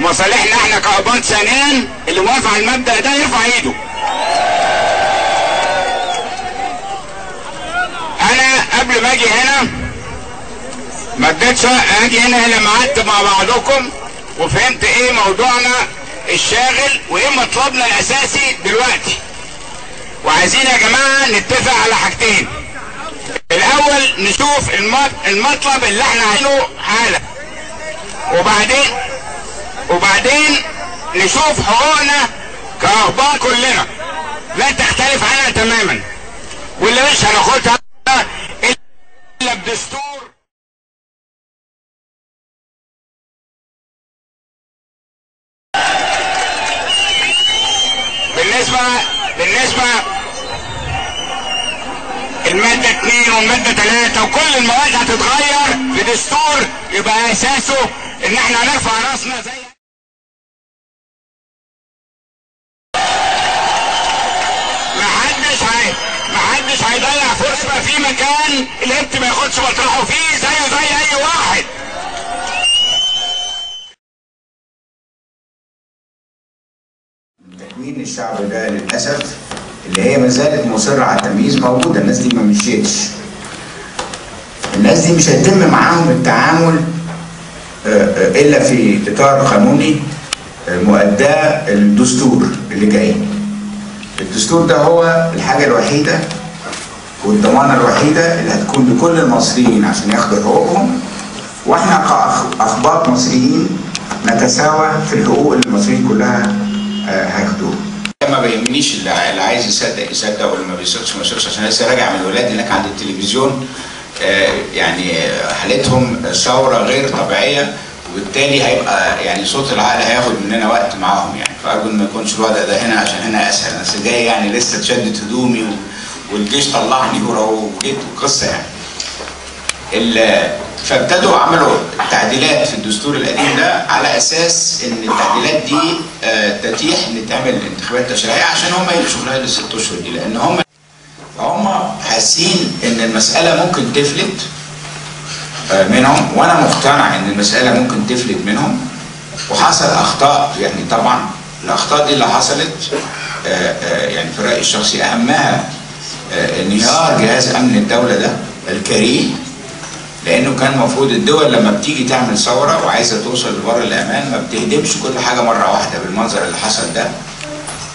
ومصالحنا احنا كقباط سنان. اللي موافق على المبدأ ده يرفع ايده. انا قبل ما اجي هنا ما اديتش اجي هنا الا لما قعدت مع بعضكم وفهمت ايه موضوعنا الشاغل وايه مطلبنا الاساسي دلوقتي. وعايزين يا جماعه نتفق على حاجتين. الاول نشوف المطلب اللي احنا عايزينه حالا، وبعدين نشوف حقوقنا كأقباط كلنا لا تختلف عنها تماما، واللي مش هناخدها الا بدستور. بالنسبة المادة 2 والمادة 3 وكل المواد هتتغير في دستور يبقى اساسه ان احنا هنرفع راسنا زي محدش هيضيع فرصة في مكان الابت ما ياخدش مطرحه فيه زيه زي اي واحد. تكوين الشعب ده للاسف اللي هي ما زالت مصره على التمييز موجوده. الناس دي ما مشيتش. الناس دي مش هيتم معاهم التعامل الا في اطار قانوني مؤداه الدستور اللي جاي. الدستور ده هو الحاجه الوحيده والضمانه الوحيده اللي هتكون لكل المصريين عشان ياخدوا حقوقهم، واحنا كأقباط مصريين نتساوى في الحقوق اللي المصريين كلها هياخدوها. ما بيهمنيش اللي عايز يصدق يصدق واللي ما بيصدقش ما يصدقش، عشان لسه راجع من الولاد هناك عند التلفزيون يعني حالتهم ثوره غير طبيعيه، وبالتالي هيبقى يعني صوت العقل هياخد مننا وقت معاهم يعني. فارجو ان ما يكونش الوضع ده هنا عشان هنا اسهل. انا جاي يعني لسه اتشدت هدومي والجيش طلعني وجيت وقصه يعني. فابتدوا عملوا تعديلات في الدستور القديم ده على اساس ان التعديلات دي تتيح ان تعمل انتخابات تشريعيه عشان هم يمشوا خلال ال6 اشهر دي، لان هم حاسين ان المساله ممكن تفلت منهم، وانا مقتنع ان المساله ممكن تفلت منهم. وحصل اخطاء يعني، طبعا الاخطاء دي اللي حصلت يعني في رايي الشخصي اهمها انهيار جهاز امن الدوله ده الكريه، لانه كان المفروض الدول لما بتيجي تعمل ثوره وعايزه توصل لبر الامان ما بتهدمش كل حاجه مره واحده بالمنظر اللي حصل ده،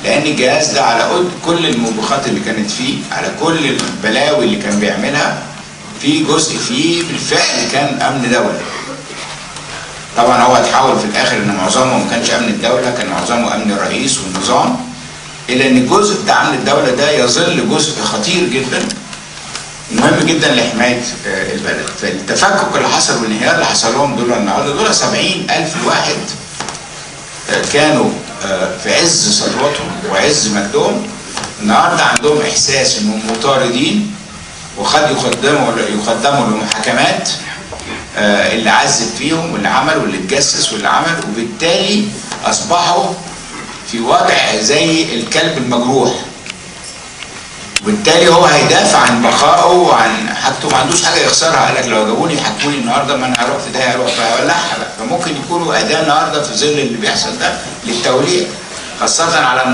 لان الجهاز ده على كل الموبقات اللي كانت فيه، على كل البلاوي اللي كان بيعملها، في جزء فيه بالفعل كان امن دوله. طبعا هو اتحول في الاخر ان معظمه ما كانش امن الدوله، كان معظمه امن الرئيس والنظام، الا ان الجزء بتاع امن الدوله ده يظل جزء خطير جدا مهم جدا لحمايه البلد. فالتفكك اللي حصل والانهيار اللي حصل لهم دول النهارده، دول 70,000 واحد كانوا في عز ثروتهم وعز مجدهم، النهارده عندهم احساس انهم مطاردين وقد يقدموا لمحاكمات اللي عذب فيهم واللي عمل واللي اتجسس واللي عمل، وبالتالي اصبحوا في وضع زي الكلب المجروح. وبالتالي هو هيدافع عن بقائه وعن حاجته، ما عندوش حاجه يخسرها. قال لك لو جابوني يحكموني النهارده ما انا هروح في ده هروح فهولعها بقى. فممكن يكونوا اداه النهارده في ظل اللي بيحصل ده للتوليع، خاصه على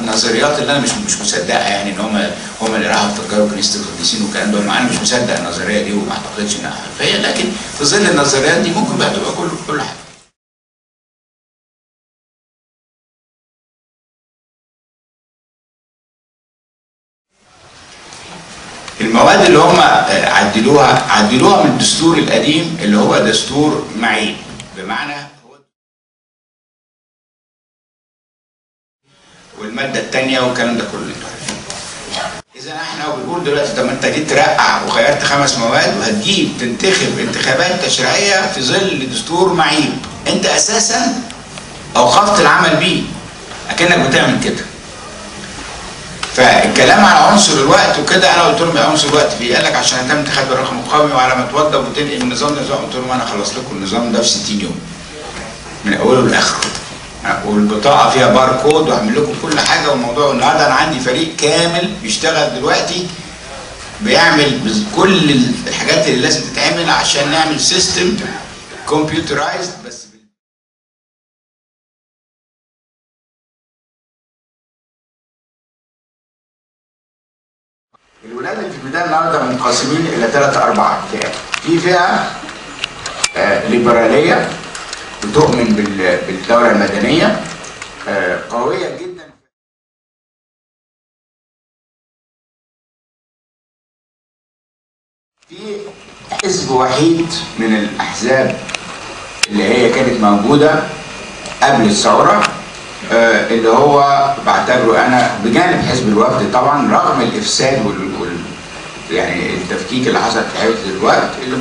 النظريات اللي انا مش مصدقها، يعني ان هم اللي راحوا فجروا كنيسه القديسين والكلام ده. انا مش مصدق النظريه دي وما اعتقدش انها حقيقيه، لكن في ظل النظريات دي ممكن بقى تبقى كل حاجه. المواد اللي هم عدلوها من الدستور القديم اللي هو دستور معين، بمعنى والماده الثانيه والكلام ده كله. اذا احنا بنقول دلوقتي طب انت جيت ترقع وغيرت 5 مواد وهتجيب تنتخب انتخابات تشريعيه في ظل دستور معيب، انت اساسا اوقفت العمل بيه، اكنك بتعمل كده. فالكلام على عنصر الوقت وكده، انا قلت لهم يا عنصر الوقت فيه؟ قال لك عشان هتعمل انتخابات بالرقم القومي وعلى ما توضب وتنقل من نظام لنظام. قلت لهم انا اخلص لكم النظام ده في 60 يوم من اوله لاخره، والبطاقه فيها باركود وهعمل لكم كل حاجه. والموضوع النهارده انا عندي فريق كامل بيشتغل دلوقتي بيعمل كل الحاجات اللي لازم تتعمل عشان نعمل سيستم كمبيوترايزد بس ده النهارده منقسمين الى 3 4 فئات. في فئه ليبراليه بتؤمن بالدوله المدنيه قويه جدا. في حزب وحيد من الاحزاب اللي هي كانت موجوده قبل الثوره، اللي هو بعتبره انا بجانب حزب الوفد طبعا رغم الافساد يعني التفكيك اللي حصل في هذا الوقت، اللي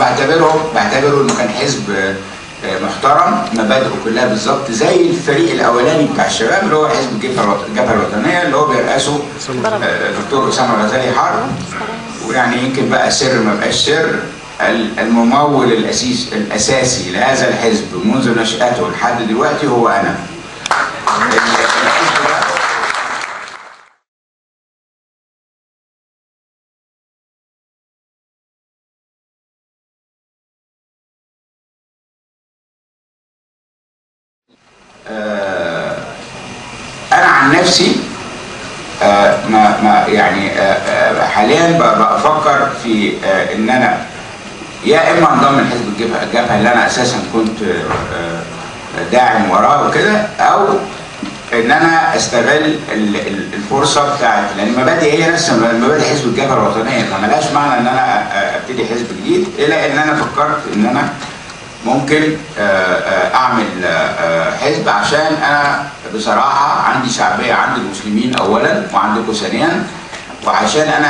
بعتبره انه كان حزب محترم، مبادئه كلها بالظبط زي الفريق الاولاني بتاع الشباب اللي هو حزب الجبهه الوطنيه اللي هو بيرأسه الدكتور اسامه غزالي حرب. ويعني يمكن بقى سر ما بقاش سر، الممول الاساسي لهذا الحزب منذ نشأته لحد دلوقتي هو انا. انا عن نفسي ما يعني حاليا بفكر في ان انا يا اما انضم لحزب الجبهه اللي انا اساسا كنت داعم وراه وكده، او ان انا استغل الفرصه بتاعت، لان مبادئي هي نفس مبادئ حزب الجبهه الوطنيه، ما ملهاش معنى ان انا ابتدي حزب جديد، الا ان انا فكرت ان انا ممكن اعمل حزب، عشان انا بصراحه عندي شعبيه عند المسلمين اولا وعندكم ثانيا، وعشان انا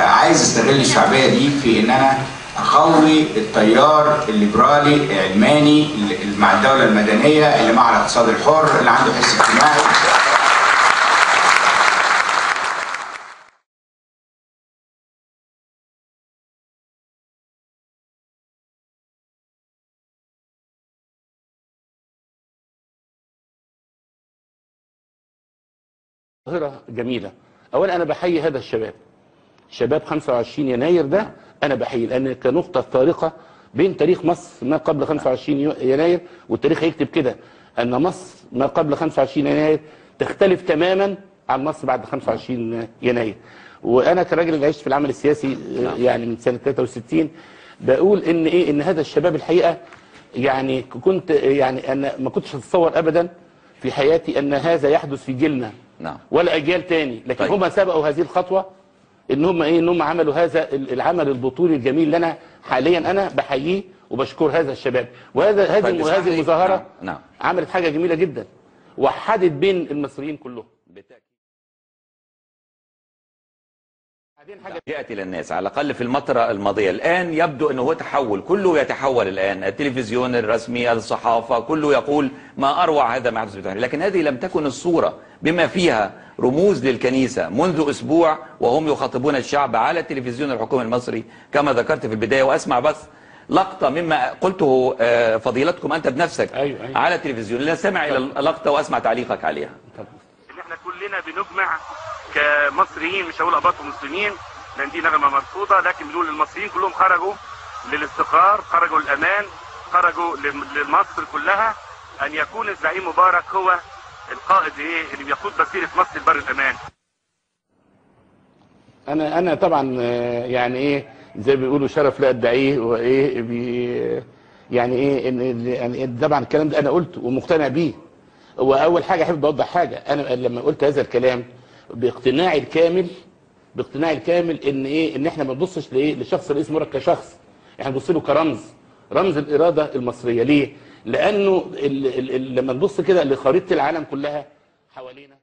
عايز استغل الشعبيه دي في ان انا اقوي التيار الليبرالي العلماني اللي مع الدوله المدنيه، اللي مع الاقتصاد الحر، اللي عنده حس اجتماعي. ظاهرة جميلة. أولا أنا بحيي هذا الشباب، شباب 25 يناير ده أنا بحيي، لأن كنقطة فارقة بين تاريخ مصر ما قبل 25 يناير، والتاريخ هيكتب كده أن مصر ما قبل 25 يناير تختلف تماما عن مصر بعد 25 يناير. وأنا كراجل اللي عشت في العمل السياسي يعني من سنة 63 بقول إن إن هذا الشباب الحقيقة يعني كنت يعني أنا ما كنتش أتصور أبدا في حياتي أن هذا يحدث في جيلنا ولا اجيال تاني، لكن هم سبقوا هذه الخطوه ان هم ان هم عملوا هذا العمل البطولي الجميل اللي انا حاليا انا بحييه وبشكر هذا الشباب. هذه المظاهره عملت حاجه جميله جدا، وحدت بين المصريين كلهم. يأتي للناس على الأقل في المطرة الماضية. الآن يبدو أنه هو تحول، كله يتحول الآن، التلفزيون الرسمي، الصحافة، كله يقول ما أروع هذا ما يحدث بالتحرير. لكن هذه لم تكن الصورة بما فيها رموز للكنيسة منذ أسبوع وهم يخاطبون الشعب على التلفزيون الحكومي المصري كما ذكرت في البداية. وأسمع بس لقطة مما قلته فضيلتكم أنت بنفسك على التلفزيون، لنستمع إلى اللقطة وأسمع تعليقك عليها. احنا كلنا بنجمع كمصريين، مش هقول اباط مسلمين لان دي نغمه مرفوضه، لكن بنقول المصريين كلهم خرجوا للاستقرار، خرجوا للامان، خرجوا لمصر كلها، ان يكون الزعيم مبارك هو القائد اللي بيقود مسيره مصر لبر الامان. انا طبعا يعني زي ما بيقولوا شرف لا ادعيه، يعني يعني طبعا الكلام ده انا قلته ومقتنع بيه. واول حاجه احب اوضح حاجه، انا لما قلت هذا الكلام باقتناعي الكامل ان احنا ما بنبصش لشخص رئيس مركز كشخص، احنا بنبص له رمز الاراده المصريه. ليه؟ لانه لما نبص كده لخريطه العالم كلها حوالينا